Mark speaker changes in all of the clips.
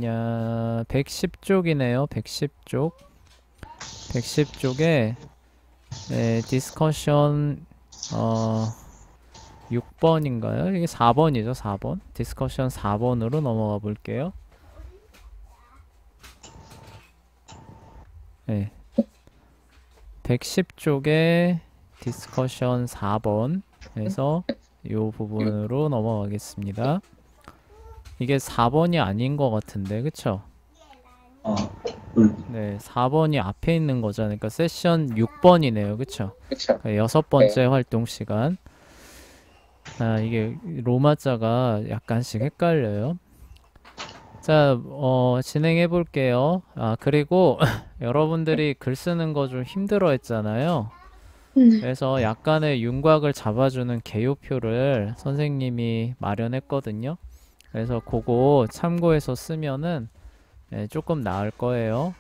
Speaker 1: 야, 110쪽이네요. 110쪽. 110쪽에 디스커션 6번인가요? 이게 4번이죠, 4번. 디스커션 4번으로 넘어가 볼게요. 네. 110쪽에 디스커션 4번에서 이 부분으로 넘어가겠습니다. 이게 4번이 아닌 것 같은데, 그쵸?
Speaker 2: 아,
Speaker 1: 네, 4번이 앞에 있는 거잖아요. 그러니까 세션 6번이네요. 그쵸?
Speaker 2: 그쵸.
Speaker 1: 그러니까 여섯 번째 활동 시간. 아, 이게 로마자가 약간씩 헷갈려요. 자, 진행해 볼게요. 아, 그리고 여러분들이 글 쓰는 거 좀 힘들어 했잖아요.
Speaker 3: 네.
Speaker 1: 그래서 약간의 윤곽을 잡아주는 개요표를 선생님이 마련했거든요. 그래서 그거 참고해서 쓰면은 조금 나을 거예요.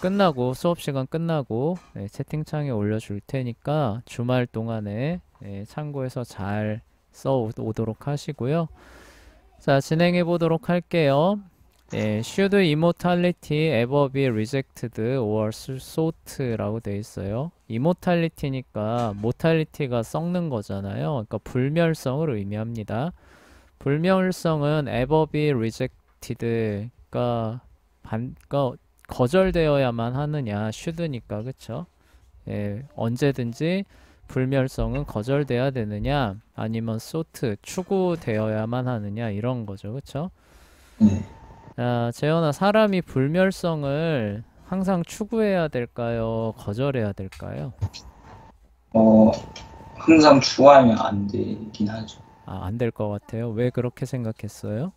Speaker 1: 끝나고 수업 시간 끝나고 채팅창에 올려줄 테니까 주말 동안에 참고해서 잘 써오도록 하시고요. 자, 진행해 보도록 할게요. should immortality ever be rejected or sought라고 되어 있어요. immortality니까 mortality가 썩는 거잖아요. 그러니까 불멸성을 의미합니다. 불멸성은 ever be rejected, 그러니까 거절되어야만 하느냐, should니까, 그쵸? 언제든지 불멸성은 거절돼야 되느냐, 아니면 sought, 추구되어야만 하느냐, 이런 거죠, 그쵸?
Speaker 2: 네.
Speaker 1: 자, 재현아, 사람이 불멸성을 항상 추구해야 될까요? 거절해야 될까요?
Speaker 2: 항상 추가하면 안 되긴 하죠.
Speaker 1: 아, 안 될 것 같아요. 왜 그렇게 생각했어요?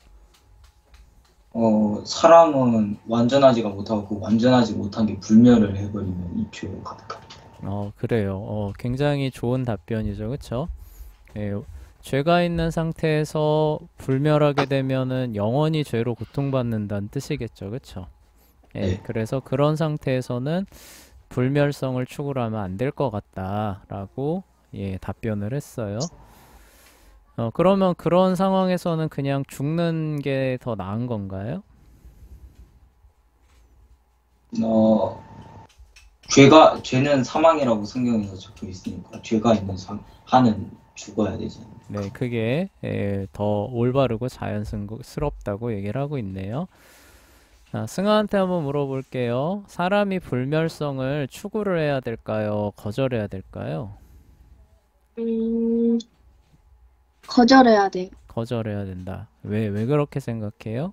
Speaker 2: 사람은 완전하지가 못하고 그 완전하지 못한 게 불멸을 해버리면 이표 가득합니다.
Speaker 1: 그래요. 굉장히 좋은 답변이죠, 그쵸? 죄가 있는 상태에서 불멸하게 되면은 영원히 죄로 고통받는다는 뜻이겠죠, 그쵸?
Speaker 2: 네.
Speaker 1: 그래서 그런 상태에서는 불멸성을 추구를 하면 안 될 것 같다라고 답변을 했어요. 그러면 그런 상황에서는 그냥 죽는 게 더 나은 건가요?
Speaker 2: 죄는 사망이라고 성경에서 적혀 있으니까 죄가 있는 한은 죽어야 되잖아요.
Speaker 1: 네, 그게 더 올바르고 자연스럽다고 얘기를 하고 있네요. 자, 승아한테 한번 물어볼게요. 사람이 불멸성을 추구를 해야 될까요? 거절해야 될까요?
Speaker 3: 거절해야 돼요.
Speaker 1: 거절해야 된다. 왜 그렇게 생각해요?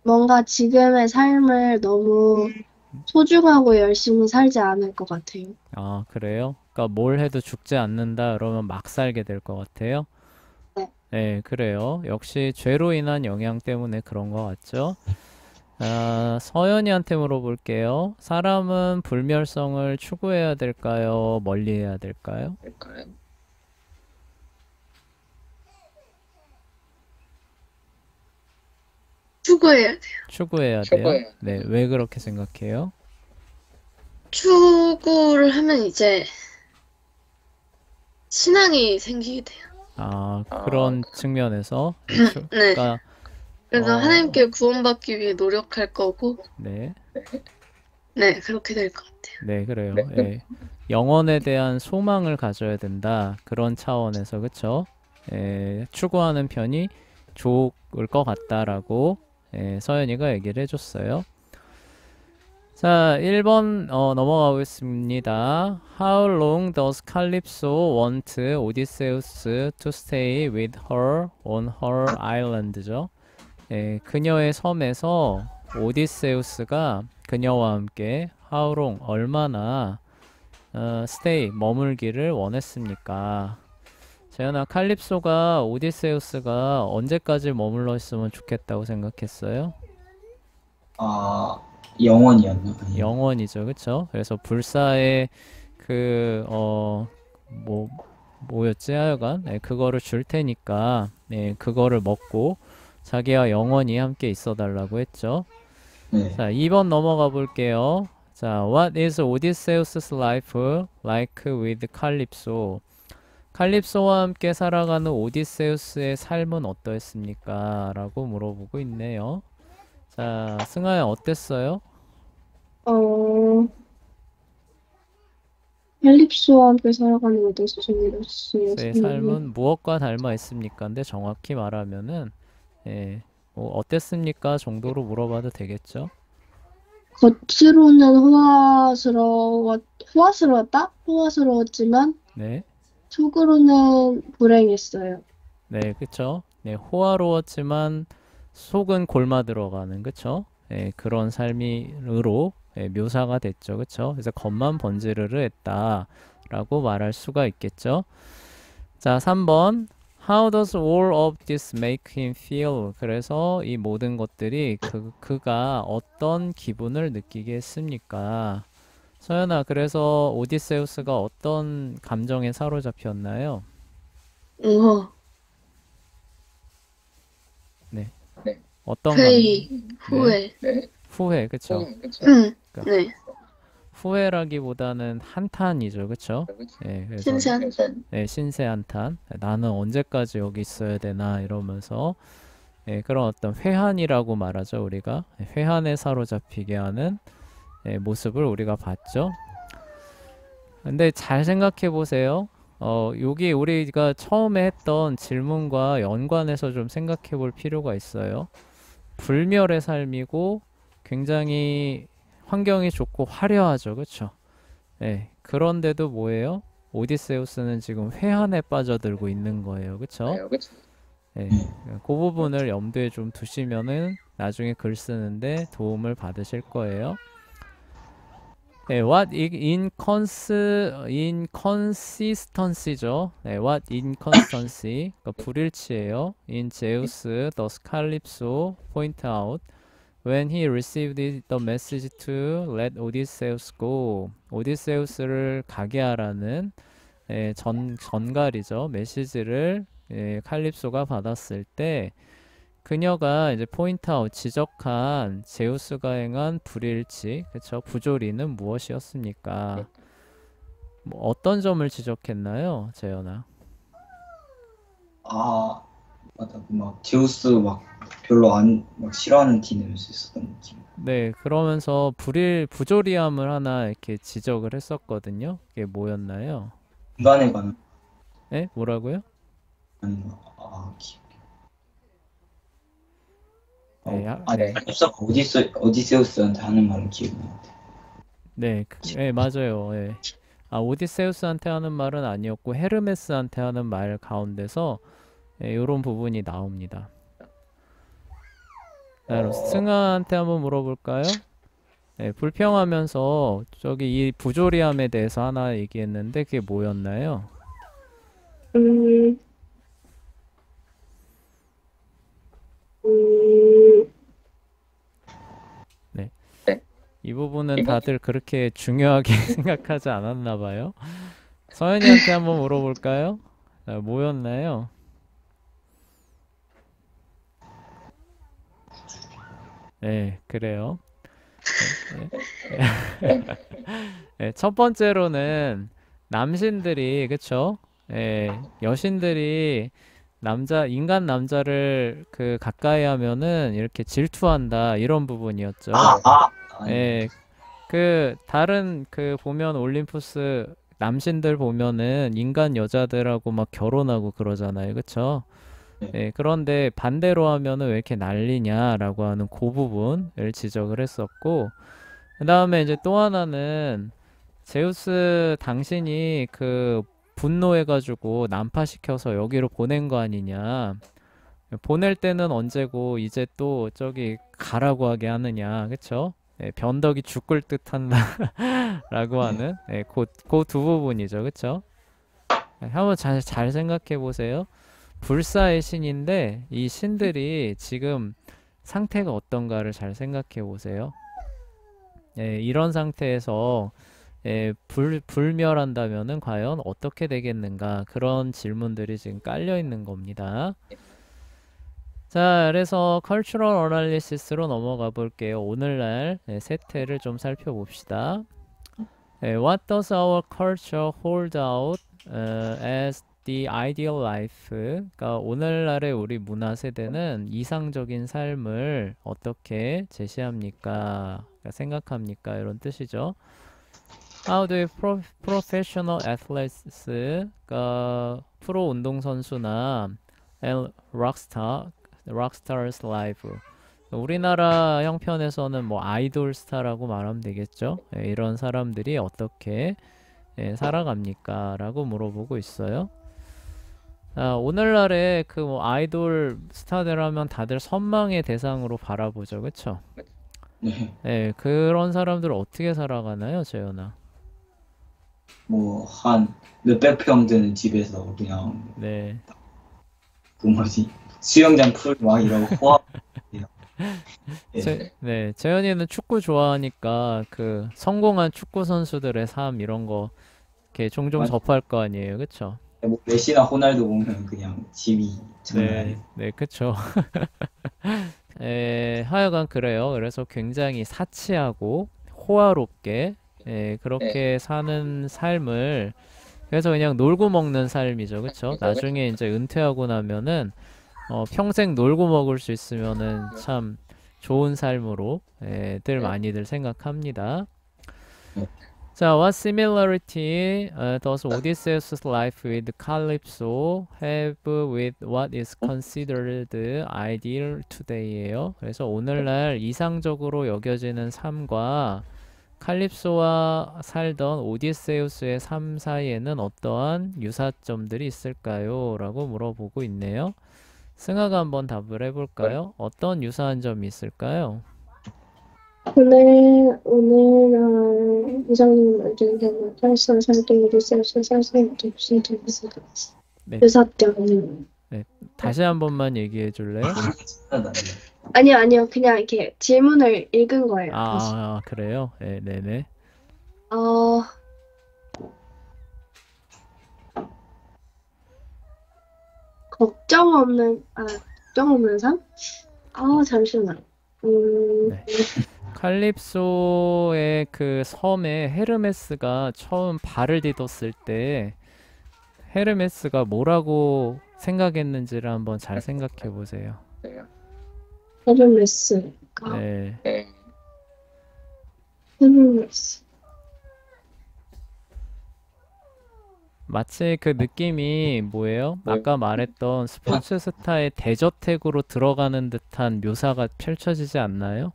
Speaker 3: 뭔가 지금의 삶을 너무 소중하고 열심히 살지 않을 것 같아요.
Speaker 1: 아, 그래요? 그러니까 뭘 해도 죽지 않는다 그러면 막 살게 될 것 같아요?
Speaker 3: 네.
Speaker 1: 네, 그래요. 역시 죄로 인한 영향 때문에 그런 것 같죠? 아, 서연이한테 물어볼게요. 사람은 불멸성을 추구해야 될까요? 멀리해야 될까요?
Speaker 3: 추구해야 돼요.
Speaker 1: 추구해야 돼요? 네, 왜 그렇게 생각해요?
Speaker 3: 추구를 하면 이제 신앙이 생기게 돼요.
Speaker 1: 아, 그런 측면에서
Speaker 3: 네.
Speaker 1: 그러니까
Speaker 3: 그래서
Speaker 1: 어,
Speaker 3: 하나님께 구원받기 위해 노력할 거고,
Speaker 1: 네,
Speaker 3: 네, 그렇게 될 것 같아요.
Speaker 1: 네, 그래요. 예. 영혼에 대한 소망을 가져야 된다. 그런 차원에서 그쵸? 추구하는 편이 좋을 것 같다라고 서연이가 얘기를 해줬어요. 자, 1번 넘어가겠습니다. How long does Calypso want Odysseus to stay with her on her island죠? 그녀의 섬에서 오디세우스가 그녀와 함께 how long, 얼마나 stay, 머물기를 원했습니까? 재현아, 칼립소가 오디세우스가 언제까지 머물러 있으면 좋겠다고 생각했어요?
Speaker 2: 영원이었나?
Speaker 1: 영원이죠, 그쵸? 그래서 불사의 뭐였지, 하여간? 그거를 줄 테니까, 그거를 먹고 자기와 영원히 함께 있어 달라고 했죠.
Speaker 2: 네.
Speaker 1: 자, 2번 넘어가 볼게요. 자, What is Odysseus' life like with Calypso? 칼립소와 함께 살아가는 오디세우스의 삶은 어떠했습니까? 라고 물어보고 있네요. 자, 승아야 어땠어요?
Speaker 3: 어, 앨립스와 함께 살아가는 오디세우스의
Speaker 1: 의
Speaker 3: 삶은
Speaker 1: 삶은 무엇과 닮아 있습니까? 근데 정확히 말하면은 예, 뭐 어땠습니까? 정도로 물어봐도 되겠죠?
Speaker 3: 겉으로는 호화스러웠다? 호화스러웠지만
Speaker 1: 네,
Speaker 3: 속으로는 불행했어요.
Speaker 1: 네, 그쵸? 네, 호화로웠지만 속은 골마 들어가는, 그쵸? 예, 그런 삶으로 예, 묘사가 됐죠, 그쵸? 그래서 겉만 번지르르 했다라고 말할 수가 있겠죠? 자, 3번. How does all of this make him feel? 그래서 이 모든 것들이 그가 어떤 기분을 느끼게 했습니까? 서연아, 그래서 오디세우스가 어떤 감정에 사로잡혔나요?
Speaker 3: 어,
Speaker 1: 네.
Speaker 2: 네.
Speaker 1: 어떤
Speaker 3: 회의,
Speaker 1: 네.
Speaker 3: 후회.
Speaker 1: 후회, 그쵸? 그러니까
Speaker 3: 네,
Speaker 1: 후회라기보다는 한탄이죠, 그쵸? 예, 그래서
Speaker 3: 신선.
Speaker 1: 네, 신세 한탄. 나는 언제까지 여기 있어야 되나 이러면서 예, 그런 어떤 회한이라고 말하죠, 우리가. 예, 회한에 사로잡히게 하는 예, 모습을 우리가 봤죠. 근데 잘 생각해 보세요. 여기 우리가 처음에 했던 질문과 연관해서 좀 생각해 볼 필요가 있어요. 불멸의 삶이고 굉장히 환경이 좋고 화려하죠, 그쵸? 예, 그런데도 뭐예요? 오디세우스는 지금 회한에 빠져들고 있는 거예요, 그쵸? 예, 그 부분을 염두에 좀 두시면은 나중에 글 쓰는데 도움을 받으실 거예요. 네, inconsistency죠. 네, what inconsistency. 그러니까 불일치예요. In Zeus, thus Calypso point out when he received the message to let Odysseus go. 오디세우스를 가게 하라는 전갈이죠. 메시지를 칼립소가 받았을 때 그녀가 이제 포인트아웃 지적한 제우스가 행한 불일치, 그쵸? 부조리는 무엇이었습니까? 뭐 어떤 점을 지적했나요, 재현아?
Speaker 2: 아, 맞아. 막 제우스 막 별로 막 싫어하는 티 내면서 있었던 느낌.
Speaker 1: 네, 그러면서 부조리함을 하나 이렇게 지적을 했었거든요. 그게 뭐였나요?
Speaker 2: 인간에 관한
Speaker 1: 네, 뭐라고요?
Speaker 2: 기억.
Speaker 1: 네,
Speaker 2: 아니, 칼립소가 오디세우스한테 하는 말은 기억이 나는데.
Speaker 1: 네, 네, 맞아요. 예. 아, 오디세우스한테 하는 말은 아니었고 헤르메스한테 하는 말 가운데서 이런 부분이 나옵니다. 자, 그럼 승아한테 한번 물어볼까요? 네, 불평하면서 저기 이 부조리함에 대해서 하나 얘기했는데 그게 뭐였나요?
Speaker 3: 음, 음,
Speaker 1: 네, 이 부분은 다들 그렇게 중요하게 생각하지 않았나 봐요. 서연이한테 한번 물어볼까요? 자, 뭐였나요? 네, 그래요. 네, 네, 첫 번째로는 남신들이 그쵸? 여신들이 인간 남자를 그 가까이 하면은 이렇게 질투한다 이런 부분이었죠.
Speaker 2: 아니,
Speaker 1: 예, 그 다른 그 보면 올림푸스 남신들 보면은 인간 여자들하고 막 결혼하고 그러잖아요, 그쵸? 예, 그런데 반대로 하면은 왜 이렇게 난리냐라고 하는 그 부분을 지적을 했었고, 그 다음에 이제 또 하나는 제우스 당신이 그 분노해가지고 난파시켜서 여기로 보낸 거 아니냐. 보낼 때는 언제고 이제 또 저기 가라고 하게 하느냐. 그쵸? 예, 변덕이 죽을 듯한다 라고 하는 그 두 부분이죠. 그쵸? 한번 잘 생각해 보세요. 불사의 신인데 이 신들이 지금 상태가 어떤가를 잘 생각해 보세요. 이런 상태에서 불멸한다면은 과연 어떻게 되겠는가 그런 질문들이 지금 깔려 있는 겁니다. 자, 그래서 cultural analysis로 넘어가 볼게요. 오늘날 세태를 좀 살펴봅시다. What does our culture hold out as the ideal life. 그러니까 오늘날의 우리 문화 세대는 이상적인 삶을 어떻게 제시합니까? 그러니까 생각합니까? 이런 뜻이죠. How do professional athletes, 그러니까 프로 운동선수나 and rockstars life. 우리나라 형편에서는 뭐 아이돌 스타라고 말하면 되겠죠. 예, 이런 사람들이 어떻게 살아갑니까? 라고 물어보고 있어요. 오늘날의 그 뭐 아이돌 스타들 하면 다들 선망의 대상으로 바라보죠. 그쵸?
Speaker 2: 네.
Speaker 1: 예, 그런 사람들 어떻게 살아가나요, 재현아?
Speaker 2: 뭐 한 몇백 평 되는 집에서 그냥
Speaker 1: 네.
Speaker 2: 그 뭐지 수영장 풀 막 이러고 호합.
Speaker 1: 네, 재현이는 축구 좋아하니까 그 성공한 축구 선수들의 삶 이런 거 이렇게 종종
Speaker 2: 맞-
Speaker 1: 접할 거 아니에요, 그쵸?
Speaker 2: 뭐 메시나 호날두 보면 그냥 집이 장난
Speaker 1: 네,
Speaker 2: 아니에요.
Speaker 1: 네, 그쵸. 하여간 그래요. 그래서 굉장히 사치하고 호화롭게 그렇게 사는 삶을 그래서 그냥 놀고 먹는 삶이죠, 그쵸? 나중에 이제 은퇴하고 나면은 평생 놀고 먹을 수 있으면은 참 좋은 삶으로 들 많이들 생각합니다. 자, what similarity does Odysseus' life with Calypso have with what is considered ideal today예요. 그래서 오늘날 이상적으로 여겨지는 삶과 칼립소와 살던 오디세우스의 삶 사이에는 어떠한 유사점들이 있을까요? 라고 물어보고 있네요. 승아가 한번 답을 해볼까요? 어떤 유사한 점이 있을까요?
Speaker 3: 오늘날 이상님 만든 경우 탈선 살동 오디세우스 살생 독신 독스
Speaker 1: 네,
Speaker 3: 유사점.
Speaker 1: 네, 다시 한 번만 얘기해 줄래요?
Speaker 3: 아니요. 그냥 이렇게 질문을 읽은 거예요. 다시.
Speaker 1: 그래요? 네, 네네.
Speaker 3: 어, 걱정 없는 삶? 잠시만.
Speaker 1: 네. 칼립소의 그 섬에 헤르메스가 처음 발을 디뎠을 때 헤르메스가 뭐라고 생각했는지를 한번 잘 생각해 보세요.
Speaker 3: 헤르메스.
Speaker 1: 네.
Speaker 3: 헤르메스.
Speaker 1: 마치 그 느낌이 뭐예요? 아까 말했던 스포츠 스타의 대저택으로 들어가는 듯한 묘사가 펼쳐지지 않나요?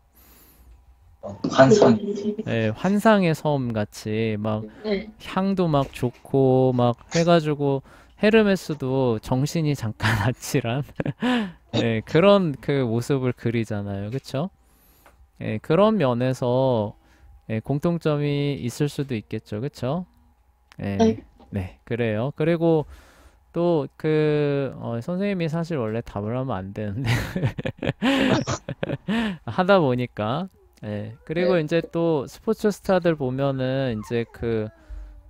Speaker 2: 환상.
Speaker 1: 네, 환상의 섬 같이 막
Speaker 3: 네.
Speaker 1: 향도 막 좋고 막 해가지고 헤르메스도 정신이 잠깐 아찔한 네, 그런 그 모습을 그리잖아요. 그쵸? 네, 그런 면에서 공통점이 있을 수도 있겠죠. 그쵸? 네,
Speaker 3: 네.
Speaker 1: 네, 그래요. 그리고 또 그 선생님이 사실 원래 답을 하면 안 되는데 하다 보니까 그리고 이제 또 스포츠 스타들 보면은 이제 그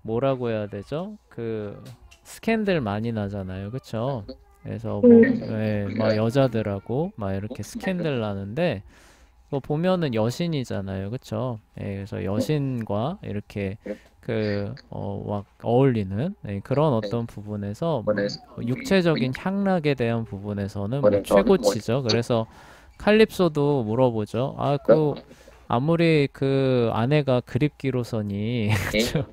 Speaker 1: 뭐라고 해야 되죠? 그 스캔들 많이 나잖아요. 그쵸? 그래서 뭐 막 여자들하고 막 이렇게 스캔들 나는데 그거 보면은 여신이잖아요. 그쵸? 그래서 여신과 이렇게 막 어울리는 그런 어떤 부분에서 뭐 육체적인 향락에 대한 부분에서는 뭐 최고치죠. 그래서 칼립소도 물어보죠. 아무리 그 아내가 그립기로서니 그쵸?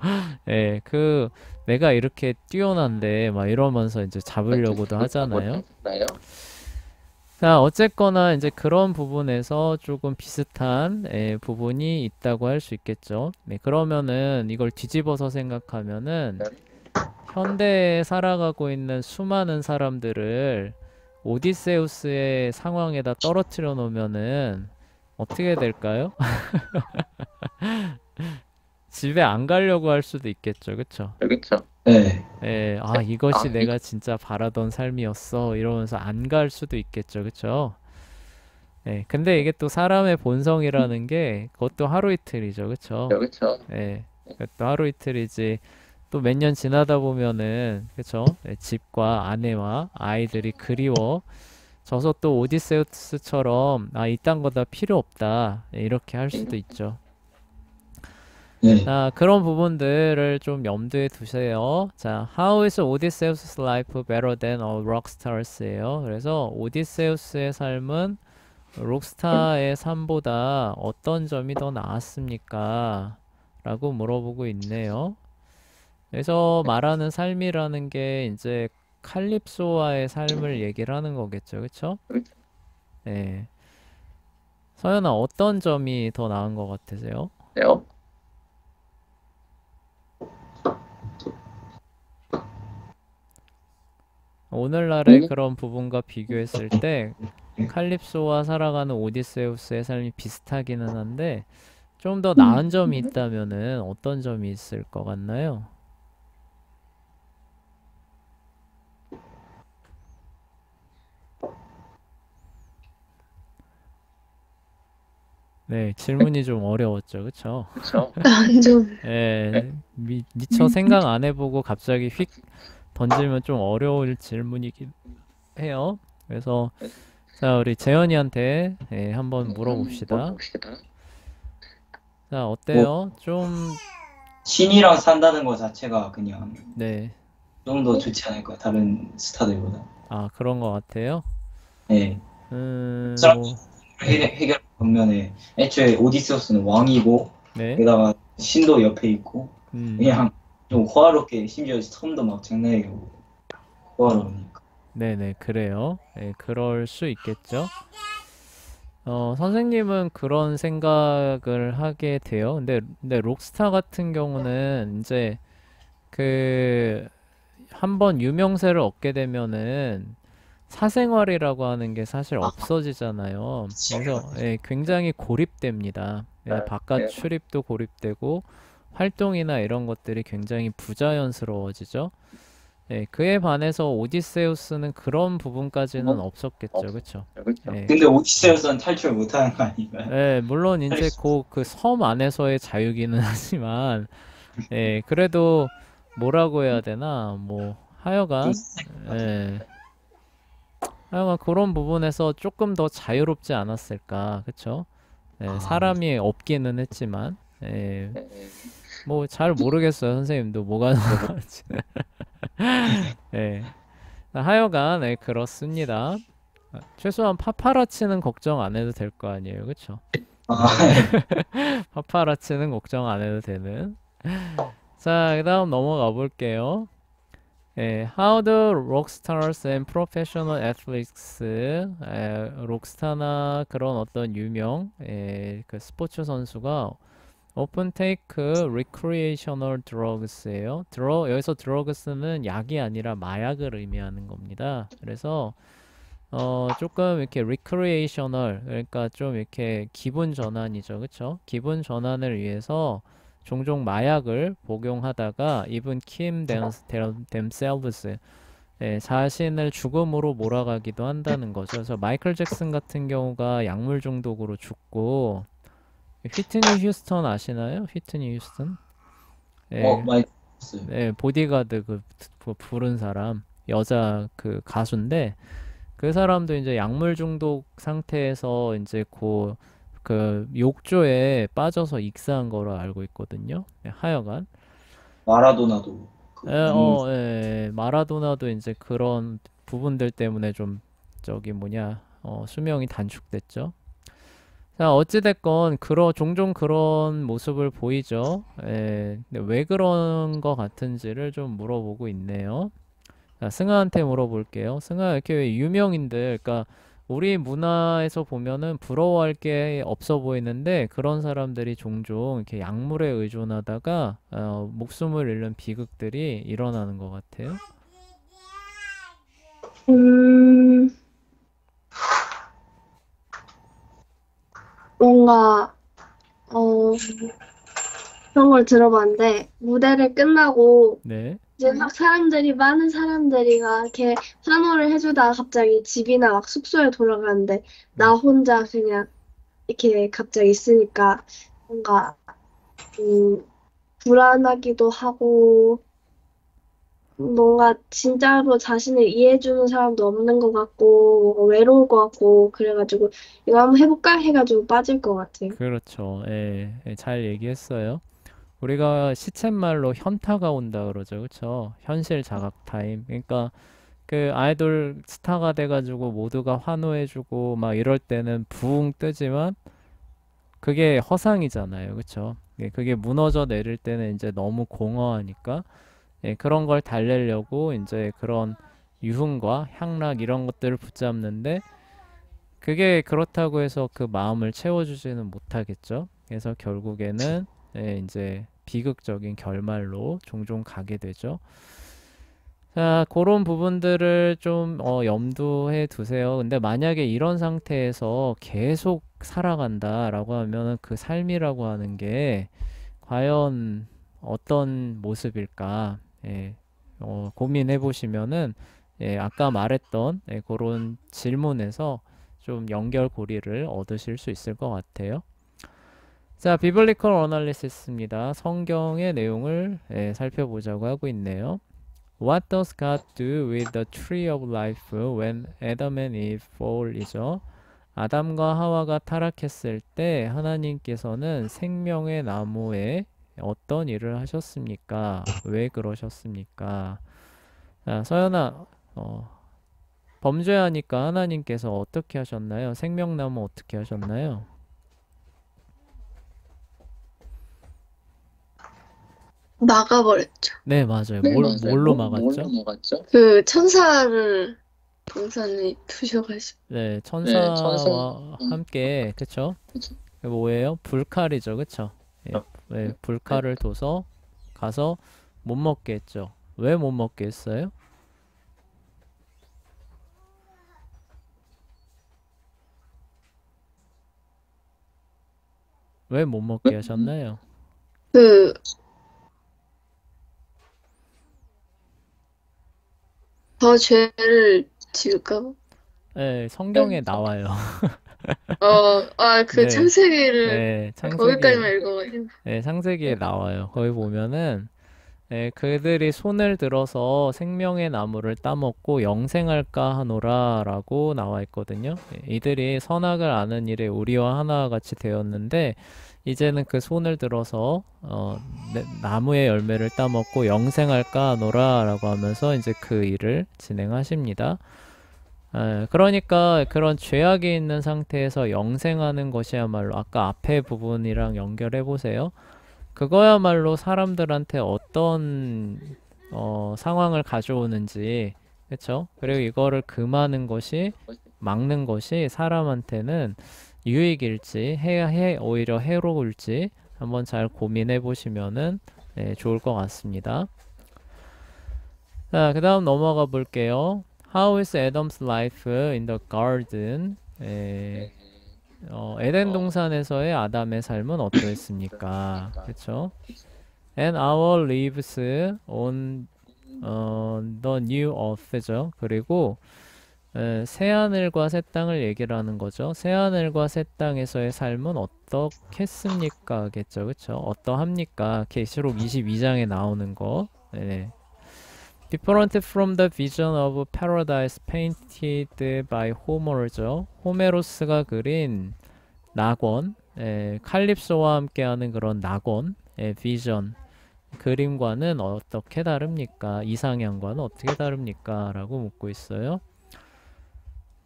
Speaker 1: 내가 이렇게 뛰어난데 막 이러면서 이제 잡으려고도 하잖아요. 자, 어쨌거나 이제 그런 부분에서 조금 비슷한 부분이 있다고 할 수 있겠죠. 네, 그러면은 이걸 뒤집어서 생각하면은 현대에 살아가고 있는 수많은 사람들을 오디세우스의 상황에다 떨어뜨려 놓으면은 어떻게 될까요? 집에 안 가려고 할 수도 있겠죠. 그쵸?
Speaker 2: 네.
Speaker 1: 이것이 내가 진짜 바라던 삶이었어. 이러면서 안 갈 수도 있겠죠. 그쵸? 근데 이게 또 사람의 본성이라는 게 그것도 하루 이틀이죠. 그쵸? 그것도 하루 이틀이지. 또 몇 년 지나다 보면은, 그쵸? 집과 아내와 아이들이 그리워. 져서 또 오디세우스처럼, 이딴 거 다 필요 없다. 이렇게 할 수도 있죠.
Speaker 2: 네.
Speaker 1: 자, 그런 부분들을 좀 염두에 두세요. 자, How is Odysseus' life better than a rockstar's?예요. 그래서 오디세우스의 삶은 록스타의 삶보다 어떤 점이 더 나았습니까? 라고 물어보고 있네요. 그래서 말하는 삶이라는 게 이제 칼립소와의 삶을 얘기를 하는 거겠죠. 그쵸? 네. 서연아, 어떤 점이 더 나은 것 같으세요? 오늘날의 그런 부분과 비교했을 때 칼립소와 살아가는 오디세우스의 삶이 비슷하기는 한데 좀 더 나은 점이 있다면은 어떤 점이 있을 것 같나요? 네, 질문이 좀 어려웠죠. 그쵸?
Speaker 3: 좀,
Speaker 1: 예, 미처 생각 안 해보고 갑자기 휙 던지면 좀 어려울 질문이긴 해요. 그래서 자, 우리 재현이한테 한번 물어봅시다. 자,
Speaker 2: 뭐
Speaker 1: 어때요? 좀,
Speaker 2: 신이랑 산다는 것 자체가 그냥
Speaker 1: 네.
Speaker 2: 좀 더 좋지 않을까 다른 스타들보다.
Speaker 1: 아, 그런 것 같아요.
Speaker 2: 네. 사람
Speaker 1: 뭐,
Speaker 2: 해결 방면에 애초에 오디세우스는 왕이고
Speaker 1: 네.
Speaker 2: 게다가 신도 옆에 있고
Speaker 1: 음,
Speaker 2: 그냥 좀 호화롭게 심지어 섬도 막 장난이고 호화로우니까.
Speaker 1: 네네, 그래요. 예, 그럴 수 있겠죠. 선생님은 그런 생각을 하게 돼요. 근데 록스타 같은 경우는 이제 그, 한번 유명세를 얻게 되면은 사생활이라고 하는 게 사실 없어지잖아요. 그래서 예, 굉장히 고립됩니다. 예, 바깥 출입도 고립되고 활동이나 이런 것들이 굉장히 부자연스러워지죠. 예, 그에 반해서 오디세우스는 그런 부분까지는 없었겠죠. 그쵸? 예,
Speaker 2: 근데 오디세우스는 탈출 못하는 거 아닌가요?
Speaker 1: 예, 물론 이제 그 섬 안에서의 자유기는 하지만 예, 그래도 뭐라고 해야 되나 뭐
Speaker 2: 좀
Speaker 1: 하여간 예, 하여간 그런 부분에서 조금 더 자유롭지 않았을까, 그쵸? 예,
Speaker 2: 아,
Speaker 1: 사람이 없기는 했지만, 예, 뭐 잘 모르겠어요, 선생님도 뭐가 나올지. 예, 하여간 예, 그렇습니다. 최소한 파파라치는 걱정 안 해도 될 거 아니에요, 그쵸?
Speaker 2: 아,
Speaker 1: 예, 파파라치는 걱정 안 해도 되는. 자, 그 다음 넘어가 볼게요. 예, How do rockstars and professional athletes, 록스타나 그런 어떤 유명 그 스포츠 선수가 often take recreational drugs예요. 여기서 drugs는 약이 아니라 마약을 의미하는 겁니다. 그래서 조금 이렇게 recreational, 그러니까 좀 이렇게 기분 전환이죠, 그쵸? 기분 전환을 위해서 종종 마약을 복용하다가 even kill themselves, 자신을 죽음으로 몰아가기도 한다는 거죠. 그래서 마이클 잭슨 같은 경우가 약물 중독으로 죽고, 휘트니 휴스턴 아시나요? 휘트니 휴스턴? 예,
Speaker 2: 많이 들었어요.
Speaker 1: 보디가드 그 부른 사람, 여자 그 가수인데, 그 사람도 이제 약물 중독 상태에서 이제 그 욕조에 빠져서 익사한 거로 알고 있거든요. 하여간.
Speaker 2: 마라도나도 그 약물.
Speaker 1: 마라도나도 이제 그런 부분들 때문에 좀 저기 뭐냐, 수명이 단축됐죠. 자, 어찌됐건 종종 그런 모습을 보이죠. 근데 왜 그런 거 같은지를 좀 물어보고 있네요. 자, 승아한테 물어볼게요. 승아, 이렇게 왜 유명인들, 그러니까 우리 문화에서 보면은 부러워할 게 없어 보이는데 그런 사람들이 종종 이렇게 약물에 의존하다가 목숨을 잃는 비극들이 일어나는 것 같아요.
Speaker 3: 음, 뭔가, 어, 그런 걸 들어봤는데, 무대를 끝나고,
Speaker 1: 네.
Speaker 3: 이제 막 많은 사람들이 막 이렇게 환호를 해주다가 갑자기 집이나 막 숙소에 돌아가는데, 나
Speaker 1: 음.
Speaker 3: 혼자 그냥 이렇게 갑자기 있으니까, 뭔가, 음, 불안하기도 하고, 뭔가 진짜로 자신을 이해해주는 사람도 없는 것 같고, 뭔가 외로울 것 같고, 그래가지고, 이거 한번 해볼까? 해가지고 빠질 것 같아요.
Speaker 1: 그렇죠. 잘 얘기했어요. 우리가 시쳇말로 현타가 온다 그러죠. 그쵸? 현실 자각 타임. 그러니까 그 아이돌 스타가 돼가지고 모두가 환호해주고 막 이럴 때는 붕 뜨지만 그게 허상이잖아요. 그쵸? 예, 그게 무너져 내릴 때는 이제 너무 공허하니까 예, 그런 걸 달래려고 이제 그런 유흥과 향락 이런 것들을 붙잡는데 그게 그렇다고 해서 그 마음을 채워주지는 못하겠죠. 그래서 결국에는 예, 이제 비극적인 결말로 종종 가게 되죠. 자, 그런 부분들을 좀 염두해 두세요. 근데 만약에 이런 상태에서 계속 살아간다라고 하면 그 삶이라고 하는 게 과연 어떤 모습일까? 예, 고민해 보시면은 예, 아까 말했던 예, 그런 질문에서 좀 연결고리를 얻으실 수 있을 것 같아요. 자, 비블리컬 어널리시스입니다. 성경의 내용을 예, 살펴보자고 하고 있네요. What does God do with the tree of life when Adam and Eve fall이죠? 아담과 하와가 타락했을 때 하나님께서는 생명의 나무에 어떤 일을 하셨습니까? 왜 그러셨습니까? 자, 서연아, 범죄하니까 하나님께서 어떻게 하셨나요? 생명나무 어떻게 하셨나요?
Speaker 3: 막아버렸죠.
Speaker 1: 네, 맞아요.
Speaker 3: 네, 맞아요.
Speaker 1: 뭘로
Speaker 3: 뭘로
Speaker 1: 막았죠?
Speaker 3: 막았죠? 그 천사를 동산에 두셔가지고.
Speaker 1: 네,
Speaker 3: 네, 천사.
Speaker 1: 천사와 함께, 그쵸? 그 뭐예요? 불칼이죠, 그쵸? 예, 예, 불칼을 둬서 가서 못 먹게 했죠. 왜 못 먹게 했어요? 왜 못 먹게 하셨나요?
Speaker 3: 그, 더 죄를 지을까 봐.
Speaker 1: 예, 성경에 나와요.
Speaker 3: 그
Speaker 1: 네,
Speaker 3: 창세기를
Speaker 1: 네, 창세기,
Speaker 3: 거기까지만 읽어가지고.
Speaker 1: 네, 창세기에 나와요. 거기 보면은 예, 그들이 손을 들어서 생명의 나무를 따먹고 영생할까 하노라 라고 나와 있거든요. 예, 이들이 선악을 아는 일에 우리와 하나와 같이 되었는데 이제는 그 손을 들어서 나무의 열매를 따먹고 영생할까 하노라 라고 하면서 이제 그 일을 진행하십니다. 그러니까 그런 죄악이 있는 상태에서 영생하는 것이야말로 아까 앞에 부분이랑 연결해 보세요. 그거야말로 사람들한테 어떤 상황을 가져오는지, 그쵸? 그리고 이거를 금하는 것이, 막는 것이 사람한테는 유익일지, 오히려 해로울지 한번 잘 고민해 보시면은 네, 좋을 것 같습니다. 자, 그 다음 넘어가 볼게요. How is Adam's life in the garden? 에덴 동산에서의 아담의 삶은 어떠했습니까? 그쵸? And our lives on the new earth죠. 그리고 새하늘과 새 땅을 얘기를 하는 거죠. 새하늘과 새 땅에서의 삶은 어떻겠습니까? 겠죠. 그쵸? 어떠합니까? 계시록 22장에 나오는 거. 네. Different from the vision of paradise painted by Homer죠. 호메로스가 그린 낙원, 칼립소와 함께하는 그런 낙원의 비전, 그림과는 어떻게 다릅니까? 이상향과는 어떻게 다릅니까? 라고 묻고 있어요.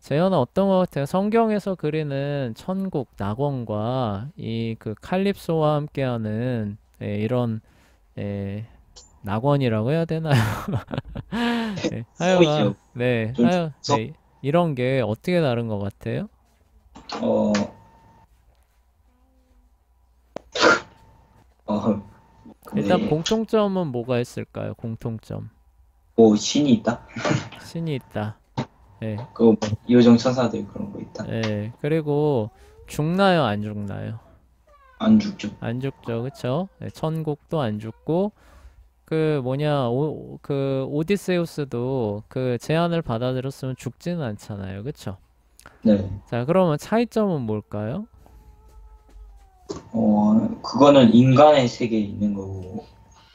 Speaker 1: 재현은 어떤 것 같아요? 성경에서 그리는 천국, 낙원과 이 그 칼립소와 함께하는 이런 낙원이라고 해야 되나요? 하여간, 네, 네, 이런 게 어떻게 다른 것 같아요?
Speaker 2: 어,
Speaker 1: 일단
Speaker 2: 네.
Speaker 1: 공통점은 뭐가 있을까요? 공통점.
Speaker 2: 뭐 신이 있다?
Speaker 1: 신이 있다. 예,
Speaker 2: 그 요정 천사들 그런 거 있다?
Speaker 1: 그리고 죽나요? 안 죽나요?
Speaker 2: 안 죽죠.
Speaker 1: 안 죽죠, 그쵸? 천국도 안 죽고, 그 뭐냐, 그 오디세우스도 그 제안을 받아들였으면 죽지는 않잖아요, 그쵸?
Speaker 2: 네.
Speaker 1: 자, 그러면 차이점은 뭘까요?
Speaker 2: 그거는 인간의 세계에 있는 거고,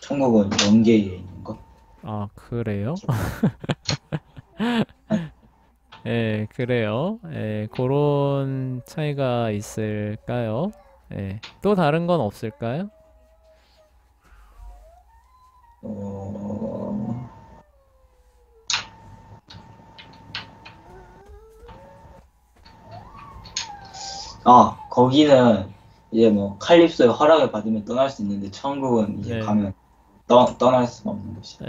Speaker 2: 천국은 영계에 있는 거.
Speaker 1: 아, 그래요? 그래요. 그런 차이가 있을까요? 또 다른 건 없을까요?
Speaker 2: 어, 거기는 이제 뭐 칼립소의 허락을 받으면 떠날 수 있는데 천국은 이제
Speaker 1: 네.
Speaker 2: 가면 떠날 수가 없는 곳이죠.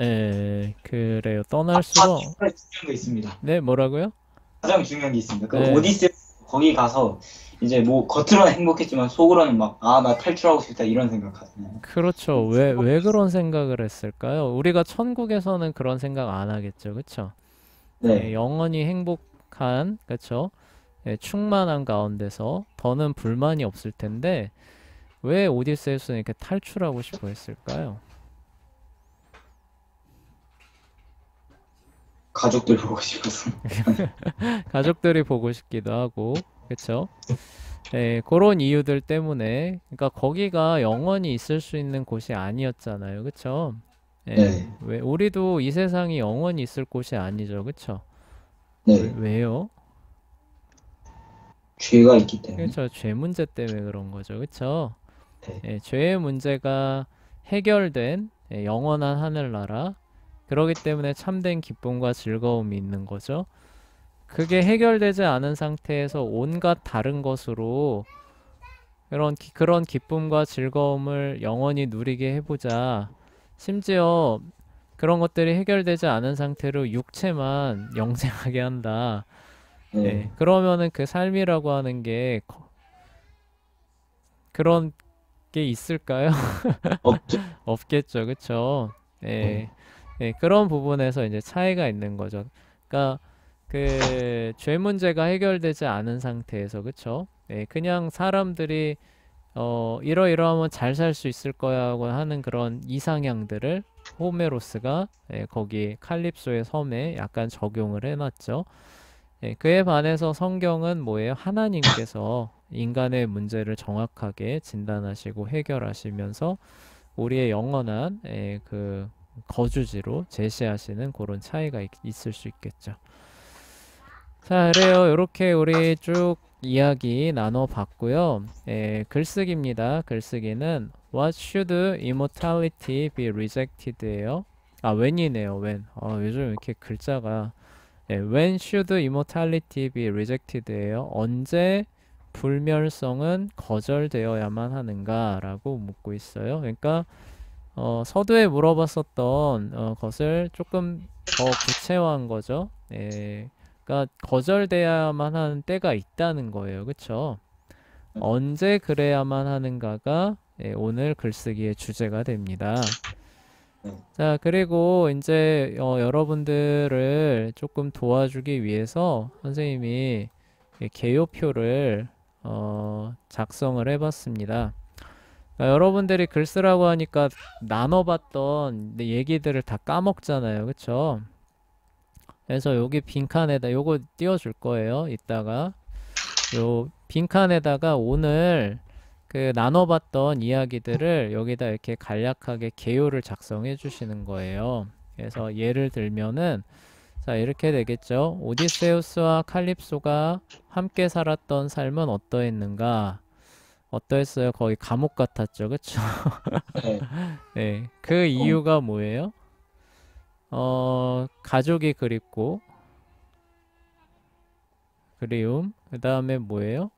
Speaker 1: 그래요. 떠날 수가.
Speaker 2: 정말 중요한 게 있습니다.
Speaker 1: 네, 뭐라고요?
Speaker 2: 가장 중요한 게 있습니다. 그
Speaker 1: 네.
Speaker 2: 오디세이 거기 가서 이제 뭐 겉으로는 행복했지만 속으로는 막 나 탈출하고 싶다 이런 생각하잖아요.
Speaker 1: 그렇죠. 왜 그런 생각을 했을까요? 우리가 천국에서는 그런 생각 안 하겠죠. 그쵸?
Speaker 2: 네.
Speaker 1: 영원히 행복한, 그쵸? 충만한 가운데서 더는 불만이 없을 텐데, 왜 오디세우스는 이렇게 탈출하고 싶어 했을까요?
Speaker 2: 가족들 보고 싶어서.
Speaker 1: 가족들이 보고 싶기도 하고, 그쵸? 그런 이유들 때문에, 그러니까 거기가 영원히 있을 수 있는 곳이 아니었잖아요. 그쵸?
Speaker 2: 네.
Speaker 1: 왜, 우리도 이 세상이 영원히 있을 곳이 아니죠. 그쵸?
Speaker 2: 네.
Speaker 1: 왜요?
Speaker 2: 죄가 있기 때문에.
Speaker 1: 그렇죠. 죄 문제 때문에 그런 거죠. 그쵸?
Speaker 2: 네.
Speaker 1: 죄의 문제가 해결된 영원한 하늘나라. 그러기 때문에 참된 기쁨과 즐거움이 있는 거죠. 그게 해결되지 않은 상태에서 온갖 다른 것으로 그런 기쁨과 즐거움을 영원히 누리게 해보자. 심지어 그런 것들이 해결되지 않은 상태로 육체만 영생하게 한다.
Speaker 2: 네.
Speaker 1: 그러면은 그 삶이라고 하는 게 그런 게 있을까요?
Speaker 2: 없죠.
Speaker 1: 없겠죠. 그쵸?
Speaker 2: 네.
Speaker 1: 그런 부분에서 이제 차이가 있는 거죠. 그러니까 그 죄 문제가 해결되지 않은 상태에서 그쵸? 그냥 사람들이 이러이러하면 잘 살 수 있을 거야 하고 하는 그런 이상향들을 호메로스가 거기 칼립소의 섬에 약간 적용을 해놨죠. 그에 반해서 성경은 뭐예요? 하나님께서 인간의 문제를 정확하게 진단하시고 해결하시면서 우리의 영원한 그 거주지로 제시하시는 그런 차이가 있을 수 있겠죠. 자, 그래요. 이렇게 우리 쭉 이야기 나눠봤고요. 글쓰기입니다. 글쓰기는 What should immortality be rejected예요. when이네요. when. 요즘 이렇게 글자가 When should immortality be rejected예요. 언제 불멸성은 거절되어야만 하는가라고 묻고 있어요. 그러니까 서두에 물어봤었던 것을 조금 더 구체화한 거죠. 그러니까 거절돼야만 하는 때가 있다는 거예요. 그쵸? 언제 그래야만 하는가가 오늘 글쓰기의 주제가 됩니다. 자, 그리고 이제 여러분들을 조금 도와주기 위해서 선생님이 개요표를 작성을 해봤습니다. 그러니까 여러분들이 글 쓰라고 하니까 나눠봤던 얘기들을 다 까먹잖아요. 그쵸? 그래서 여기 빈칸에다 요거 띄워줄 거예요. 이따가 요 빈칸에다가 오늘 그 나눠봤던 이야기들을 여기다 이렇게 간략하게 개요를 작성해 주시는 거예요. 그래서 예를 들면은 자 이렇게 되겠죠. 오디세우스와 칼립소가 함께 살았던 삶은 어떠했는가? 어떠했어요? 거의 감옥 같았죠. 그쵸?
Speaker 2: 네.
Speaker 1: 네. 그 이유가 뭐예요? 가족이 그립고 그리움. 그 다음에 뭐예요?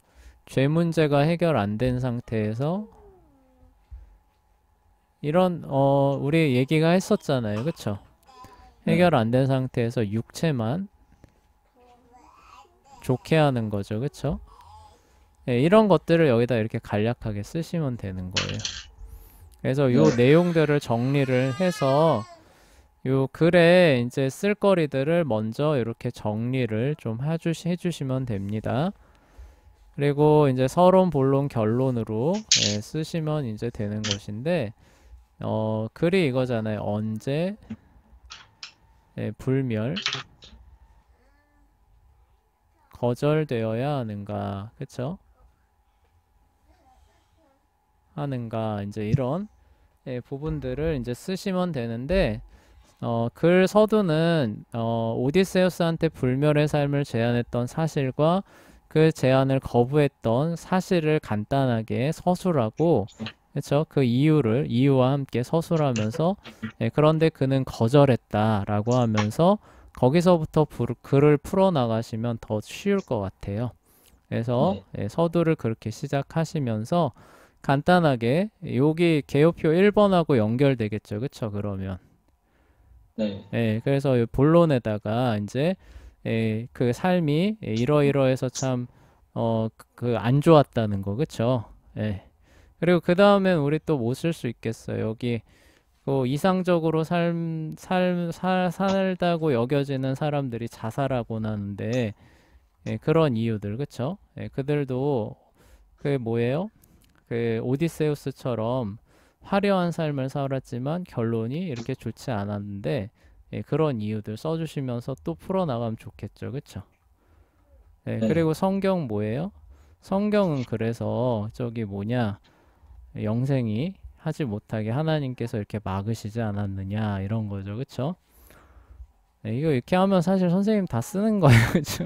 Speaker 1: 죄 문제가 해결 안 된 상태에서 이런 우리 얘기가 했었잖아요. 그쵸? 해결 안 된 상태에서 육체만 좋게 하는 거죠. 그쵸? 이런 것들을 여기다 이렇게 간략하게 쓰시면 되는 거예요. 그래서 요 내용들을 정리를 해서 요 글에 이제 쓸거리들을 먼저 이렇게 정리를 좀 해주시면 됩니다. 그리고 이제 서론, 본론, 결론으로 쓰시면 이제 되는 것인데 글이 이거잖아요. 언제 불멸 거절되어야 하는가, 그쵸? 하는가 이제 이런 부분들을 이제 쓰시면 되는데 글 서두는 오디세우스한테 불멸의 삶을 제안했던 사실과 그 제안을 거부했던 사실을 간단하게 서술하고 그쵸? 그 이유와 함께 서술하면서, 그런데 그는 거절했다라고 하면서 거기서부터 글을 풀어나가시면 더 쉬울 것 같아요. 그래서
Speaker 2: 네.
Speaker 1: 서두를 그렇게 시작하시면서 간단하게 여기 개요표 1번하고 연결되겠죠. 그쵸? 그러면.
Speaker 2: 네.
Speaker 1: 그래서 이 본론에다가 이제 그 삶이 이러이러해서 참 그 안 좋았다는 거. 그쵸? 그리고 그 다음엔 우리 또 뭐 쓸 수 있겠어요? 여기 그 이상적으로 살다고 여겨지는 사람들이 자살하곤 하는데 그런 이유들, 그쵸? 그들도 그 뭐예요? 그 오디세우스처럼 화려한 삶을 살았지만 결론이 이렇게 좋지 않았는데 그런 이유들 써주시면서 또 풀어나가면 좋겠죠, 그쵸?
Speaker 2: 네.
Speaker 1: 그리고 성경 뭐예요? 성경은 그래서 저기 뭐냐 영생이 하지 못하게 하나님께서 이렇게 막으시지 않았느냐 이런 거죠, 그쵸? 이거 이렇게 하면 사실 선생님 다 쓰는 거예요, 그쵸?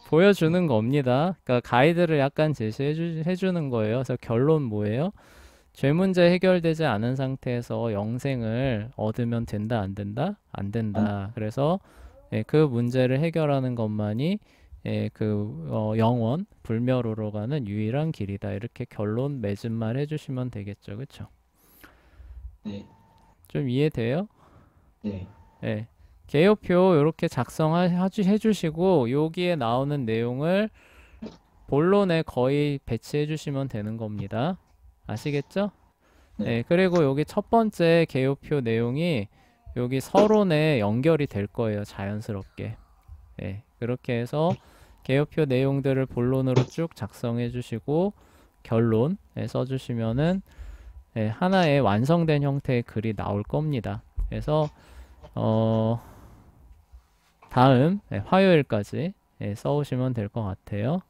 Speaker 1: 보여주는 겁니다. 그러니까 가이드를 약간 해주는 거예요. 그래서 결론 뭐예요? 죄 문제 해결되지 않은 상태에서 영생을 얻으면 된다, 안 된다? 안
Speaker 2: 안,
Speaker 1: 된다. 그래서 그 문제를 해결하는 것만이 영원, 불멸으로 가는 유일한 길이다. 이렇게 결론 맺은 말 해주시면 되겠죠, 그쵸?
Speaker 2: 네.
Speaker 1: 좀 이해돼요?
Speaker 2: 네.
Speaker 1: 예. 개요표 이렇게 해주시고 여기에 나오는 내용을 본론에 거의 배치해 주시면 되는 겁니다. 아시겠죠?
Speaker 2: 네.
Speaker 1: 그리고 여기 첫 번째 개요표 내용이 여기 서론에 연결이 될 거예요. 자연스럽게. 그렇게 해서 개요표 내용들을 본론으로 쭉 작성해 주시고 결론 써주시면은 하나의 완성된 형태의 글이 나올 겁니다. 그래서 다음 화요일까지 써오시면 될 것 같아요.